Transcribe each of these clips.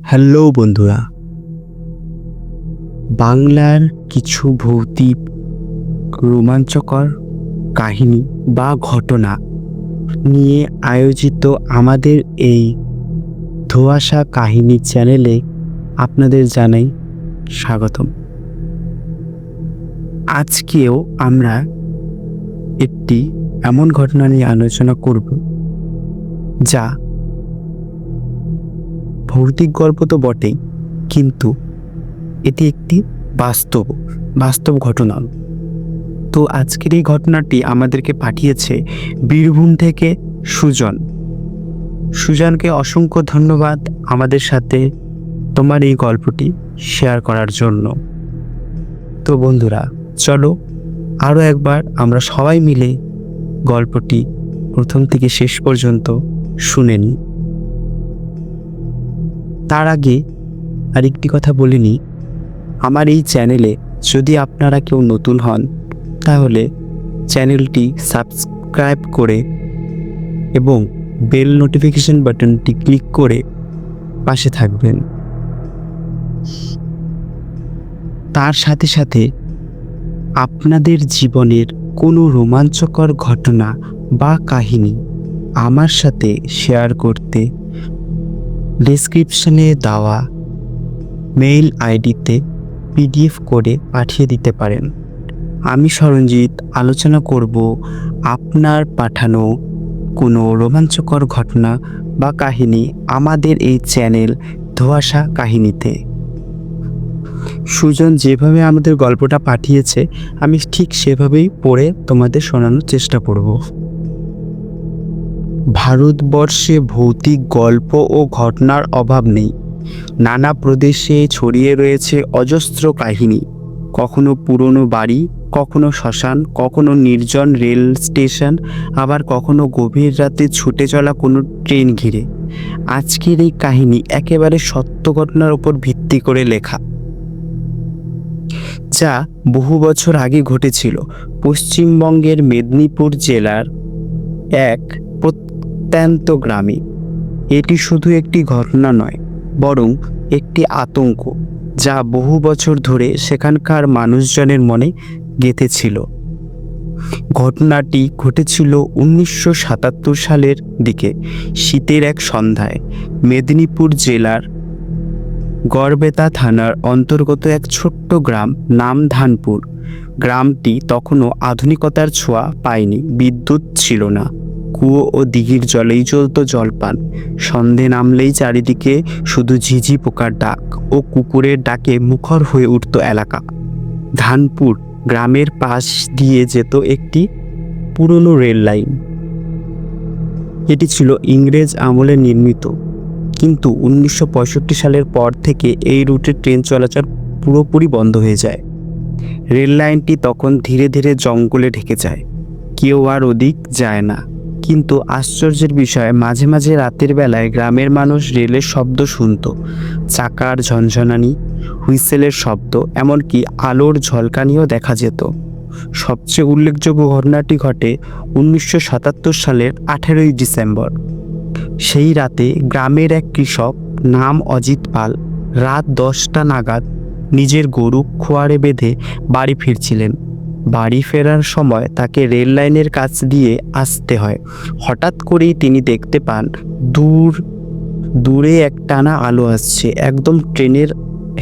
Hello বন্ধুরা, বাংলার কিছু ভৌতিক রোমাঞ্চকর কাহিনী বা ঘটনা নিয়ে আয়োজিত আমাদের এই ধোঁয়াশা কাহিনী চ্যানেলে আপনাদের জানাই স্বাগতম। আজকেও আমরা একটি এমন ঘটনা নিয়ে আলোচনা করব যা ভৌতিক গল্প তো বটেই, কিন্তু এটি একটি বাস্তব ঘটনা। তো আজকের এই ঘটনাটি আমাদেরকে পাঠিয়েছে বীরভূম থেকে সুজনকে অসংখ্য ধন্যবাদ আমাদের সাথে তোমার এই গল্পটি শেয়ার করার জন্য। তো বন্ধুরা, চলো আরও একবার আমরা সবাই মিলে গল্পটি প্রথম থেকে শেষ পর্যন্ত শুনে নিই। তার আগে আরেকটি কথা বলিনি, আমার এই চ্যানেলে যদি আপনারা কেউ নতুন হন তাহলে চ্যানেলটি সাবস্ক্রাইব করে এবং বেল নোটিফিকেশন বাটনটি ক্লিক করে পাশে থাকবেন। তার সাথে সাথে আপনাদের জীবনের কোনো রোমাঞ্চকর ঘটনা বা কাহিনী আমার সাথে শেয়ার করতে ডেসক্রিপশনে দেওয়া মেইল আইডিতে পিডিএফ করে পাঠিয়ে দিতে পারেন। আমি সরঞ্জিত আলোচনা করব আপনার পাঠানো কোনো রোমাঞ্চকর ঘটনা বা কাহিনী আমাদের এই চ্যানেল ধোঁয়াশা কাহিনীতে। সুজন যেভাবে আমাদের গল্পটা পাঠিয়েছে আমি ঠিক সেভাবেই পড়ে তোমাদের শোনানোর চেষ্টা করব। ভারতবর্ষে ভৌতিক গল্প ও ঘটনার অভাব নেই। নানা প্রদেশে ছড়িয়ে রয়েছে অজস্র কাহিনী, কখনো পুরনো বাড়ি, কখনো শ্মশান, কখনো নির্জন রেল স্টেশন, আবার কখনো গভীর রাতে ছুটে চলা কোনো ট্রেন ঘিরে। আজকের এই কাহিনী একেবারে সত্য ঘটনার উপর ভিত্তি করে লেখা, যা বহু বছর আগে ঘটেছিল পশ্চিমবঙ্গের মেদিনীপুর জেলার এক প্রত্যন্ত গ্রামে। এটি শুধু একটি ঘটনা নয়, বরং একটি আতঙ্ক যা বহু বছর ধরে সেখানকার মানুষজনের মনে গেঁথেছিল। ঘটনাটি ঘটেছিল 1977 সালের দিকে শীতের এক সন্ধ্যায় মেদিনীপুর জেলার গড়বেতা থানার অন্তর্গত এক ছোট্ট গ্রাম নাম ধানপুর। গ্রামটি তখনও আধুনিকতার ছোঁয়া পায়নি, বিদ্যুৎ ছিল না, কুয়ো ও দিঘির জলেই চলত জলপান। সন্ধে নামলেই চারিদিকে শুধু ঝিঝি পোকার ডাক ও কুকুরের ডাকে মুখর হয়ে উঠত এলাকা। ধানপুর গ্রামের পাশ দিয়ে যেত একটি পুরনো রেল লাইন। এটি ছিল ইংরেজ আমলে নির্মিত, কিন্তু 1965 সালের পর থেকে এই রুটে ট্রেন চলাচল পুরোপুরি বন্ধ হয়ে যায়। রেল লাইনটি তখন ধীরে ধীরে জঙ্গলে ঢেকে যায়, কেউ আর ওদিক যায় না। কিন্তু আশ্চর্যের বিষয়, মাঝে মাঝে রাতের বেলায় গ্রামের মানুষ রেলের শব্দ শুনত, চাকার ঝনঝনানি, হুইসেলের শব্দ, এমনকি আলোর ঝলকানিও দেখা যেত। সবচেয়ে উল্লেখযোগ্য ঘটনাটি ঘটে 1977 সালের 18ই ডিসেম্বর। সেই রাতে গ্রামের এক কৃষক নাম অজিত পাল রাত 10টা নাগাদ নিজের গরু খোয়ারে বেঁধে বাড়ি ফিরছিলেন। বাড়ি ফেরার সময় তাকে রেল লাইনের কাছ দিয়ে আসতে হয়। হঠাৎ করেই তিনি দেখতে পান দূরে এক টানা আলো আসছে, একদম ট্রেনের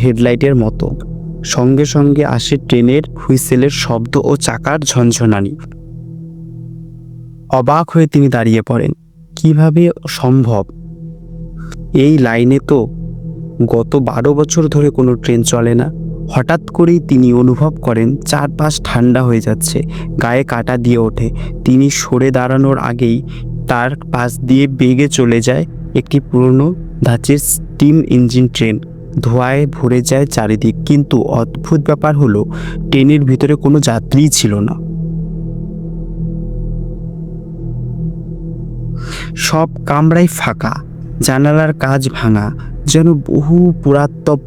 হেডলাইটের মতো। সঙ্গে সঙ্গে আসে ট্রেনের হুইসেলের শব্দ ও চাকার ঝনঝনানি। অবাক হয়ে তিনি দাঁড়িয়ে পড়েন, কিভাবে সম্ভব? এই লাইনে তো গত 12 বছর ধরে কোনো ট্রেন চলে না। হঠাৎ করেই তিনি অনুভব করেন চারপাশ ঠান্ডা হয়ে যাচ্ছে, গায়ে কাঁটা দিয়ে ওঠে। তিনি সরে দাঁড়ানোর আগেই তার পাশ দিয়ে বেগে চলে যায় একটি পুরনো ধাঁচের স্টিম ইঞ্জিন ট্রেন। ধোঁয়ায় ভরে যায় চারিদিক, কিন্তু অদ্ভুত ব্যাপার হলো ট্রেনের ভিতরে কোনো যাত্রীই ছিল না। সব কামরাই ফাঁকা, জানালার কাচ ভাঙা, যেন বহু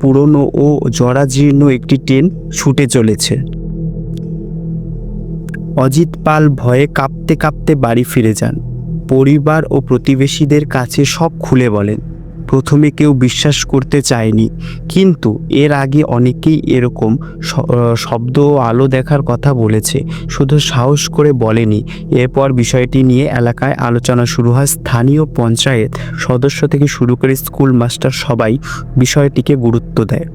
পুরনো ও জরাজীর্ণ একটি ট্রেন ছুটে চলেছে। অজিত পাল ভয়ে কাঁপতে কাঁপতে বাড়ি ফিরে যান। পরিবার ও প্রতিবেশীদের কাছে সব খুলে বলেন। প্রথমে কেউ বিশ্বাস করতে চায়নি, কিন্তু এর আগে অনেকেই এরকম শব্দ ও আলো দেখার কথা বলেছে, শুধু সাহস করে বলেনি। এরপর বিষয়টি নিয়ে এলাকায় আলোচনা শুরু হয়। স্থানীয় পঞ্চায়েত সদস্য থেকে শুরু করে স্কুল মাস্টার সবাই বিষয়টিকে গুরুত্ব দেয়।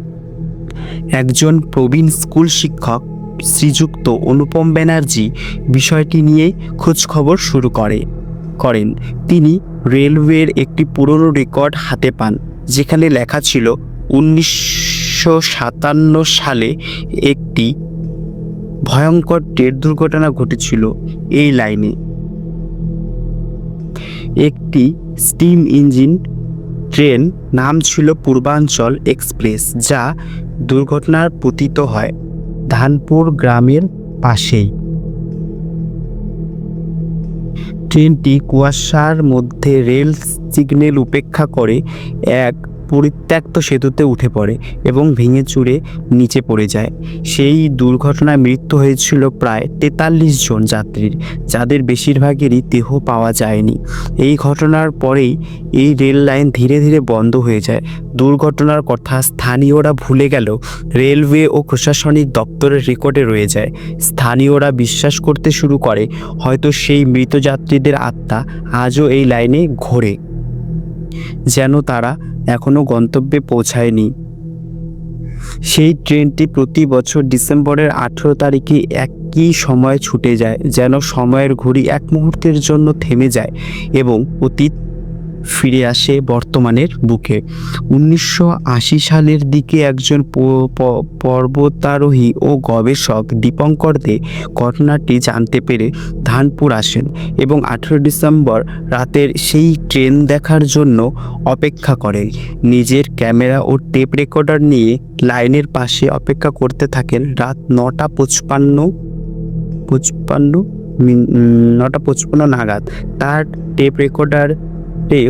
একজন প্রবীণ স্কুল শিক্ষক শ্রীযুক্ত অনুপম ব্যানার্জি বিষয়টি নিয়ে খোঁজখবর শুরু করেন। তিনি রেলওয়ের একটি পুরনো রেকর্ড হাতে পান, যেখানে লেখা ছিল 1957 সালে একটি ভয়ঙ্কর ট্রেন দুর্ঘটনা ঘটেছিল এই লাইনে। একটি স্টিম ইঞ্জিন ট্রেন, নাম ছিল পূর্বাঞ্চল এক্সপ্রেস, যা দুর্ঘটনার পতিত হয় ধানপুর গ্রামের পাশেই। ট্রেনটি কুয়াশার মধ্যে রেল সিগন্যাল উপেক্ষা করে এক পরিত্যক্ত সেতুতে উঠে পড়ে এবং ভেঙে চুরে নিচে পড়ে যায়। সেই দুর্ঘটনায় মৃত্যু হয়েছিল প্রায় 43 জন যাত্রীর, যাদের বেশিরভাগেরই দেহ পাওয়া যায়নি। এই ঘটনার পরেই এই রেল লাইন ধীরে ধীরে বন্ধ হয়ে যায়। দুর্ঘটনার কথা স্থানীয়রা ভুলে গেল, রেলওয়ে ও প্রশাসনিক দপ্তরের রেকর্ডে রয়ে যায়। স্থানীয়রা বিশ্বাস করতে শুরু করে হয়তো সেই মৃত যাত্রীদের আত্মা আজও এই লাইনে ঘোরে, যেন তারা এখনো গন্তব্যে পৌঁছায়নি। সেই ট্রেনটি প্রতি বছর ডিসেম্বরের 18 তারিখে একই সময় ছুটে যায়, যেন সময়ের ঘড়ি এক মুহূর্তের জন্য থেমে যায় এবং অতীত ফিরে আসে বর্তমানের বুকে। 1980 সালের দিকে একজন পর্বতারোহী ও গবেষক দীপঙ্কর দে ঘটনাটি জানতে পেরে ধানপুর আসেন এবং 18 ডিসেম্বর রাতের সেই ট্রেন দেখার জন্য অপেক্ষা করেন। নিজের ক্যামেরা ও টেপ রেকর্ডার নিয়ে লাইনের পাশে অপেক্ষা করতে থাকেন। রাত 9:55 নাগাদ তার টেপ রেকর্ডার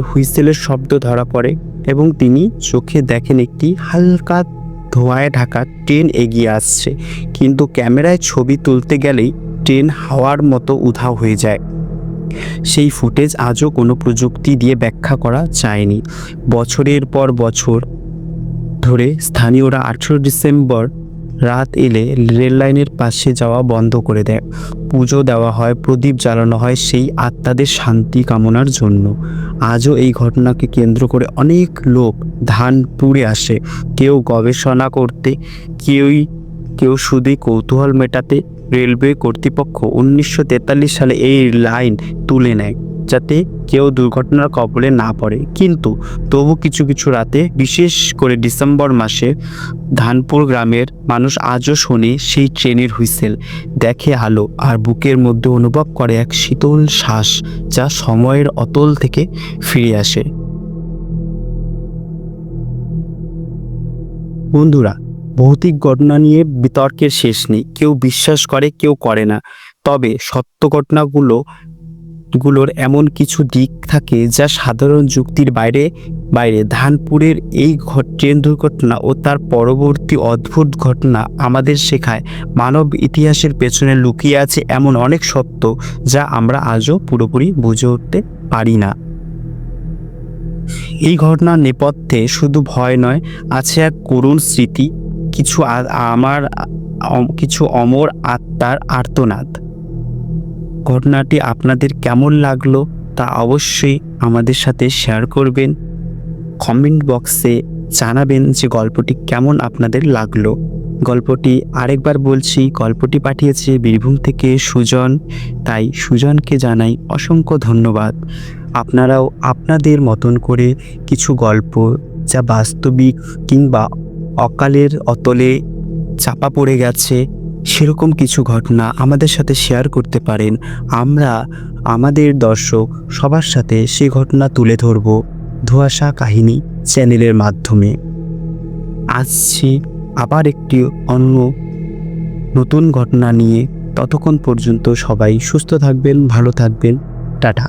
হুইসেলের শব্দ ধরা পড়ে এবং তিনি চোখে দেখেন একটি হালকা ধোঁয়ায় ঢাকা ট্রেন এগিয়ে আসছে, কিন্তু ক্যামেরায় ছবি তুলতে গেলেই ট্রেন হাওয়ার মতো উধাও হয়ে যায়। সেই ফুটেজ আজও কোনো প্রযুক্তি দিয়ে ব্যাখ্যা করা যায়নি। বছরের পর বছর ধরে স্থানীয়রা 18 ডিসেম্বর রাত এলে রেল লাইনের পাশে যাওয়া বন্ধ করে দেয়। পুজো দেওয়া হয়, প্রদীপ জ্বালানো হয় সেই আত্মাদের শান্তি কামনার জন্য। আজও এই ঘটনাকে কেন্দ্র করে অনেক লোক ধানপুরে আসে, কেউ গবেষণা করতে, কেউ শুধুই কৌতূহল মেটাতে। রেলওয়ে কর্তৃপক্ষ 1943 সালে এই লাইন তুলে নেয় যাতে কেউ দুর্ঘটনার কবলে না পড়ে, কিন্তু তবু কিছু কিছু রাতে, বিশেষ করে ডিসেম্বর মাসে, ধানপুর গ্রামের মানুষ আজও শোনে সেই ট্রেনের হুইসেল, দেখে আলো আর বুকের মধ্যে অনুভব করে এক শীতল শ্বাস, যা সময়ের অতল থেকে ফিরে আসে। বন্ধুরা, ভৌতিক ঘটনা নিয়ে বিতর্কের শেষ নেই। কেউ বিশ্বাস করে, কেউ করে না, তবে সত্য ঘটনাগুলোর এমন কিছু দিক থাকে যা সাধারণ যুক্তির বাইরে। ধানপুরের এই ট্রেন দুর্ঘটনা ও তার পরবর্তী অদ্ভুত ঘটনা আমাদের শেখায় মানব ইতিহাসের পেছনে লুকিয়ে আছে এমন অনেক সত্য যা আমরা আজও পুরোপুরি বুঝে উঠতে পারি না। এই ঘটনার নেপথ্যে শুধু ভয় নয়, আছে এক করুণ স্মৃতি, কিছু অমর আত্মার আর্তনাদ। ঘটনাটি আপনাদের কেমন লাগলো তা অবশ্যই আমাদের সাথে শেয়ার করবেন। কমেন্ট বক্সে জানাবেন যে গল্পটি কেমন আপনাদের লাগলো। গল্পটি আরেকবার বলছি, গল্পটি পাঠিয়েছে বীরভূম থেকে সুজন, তাই সুজনকে জানাই অসংখ্য ধন্যবাদ। আপনারাও আপনাদের মতন করে কিছু গল্প যা বাস্তবিক কিংবা অকালের অতলে চাপা পড়ে গেছে সেরকম কিছু ঘটনা আমাদের সাথে শেয়ার করতে পারেন। আমরা আমাদের দর্শক সবার সাথে সেই ঘটনা তুলে ধরব ধোঁয়াশা কাহিনী চ্যানেলের মাধ্যমে। আসছি আবার একটি অন্য নতুন ঘটনা নিয়ে। ততক্ষণ পর্যন্ত সবাই সুস্থ থাকবেন, ভালো থাকবেন। টাটা।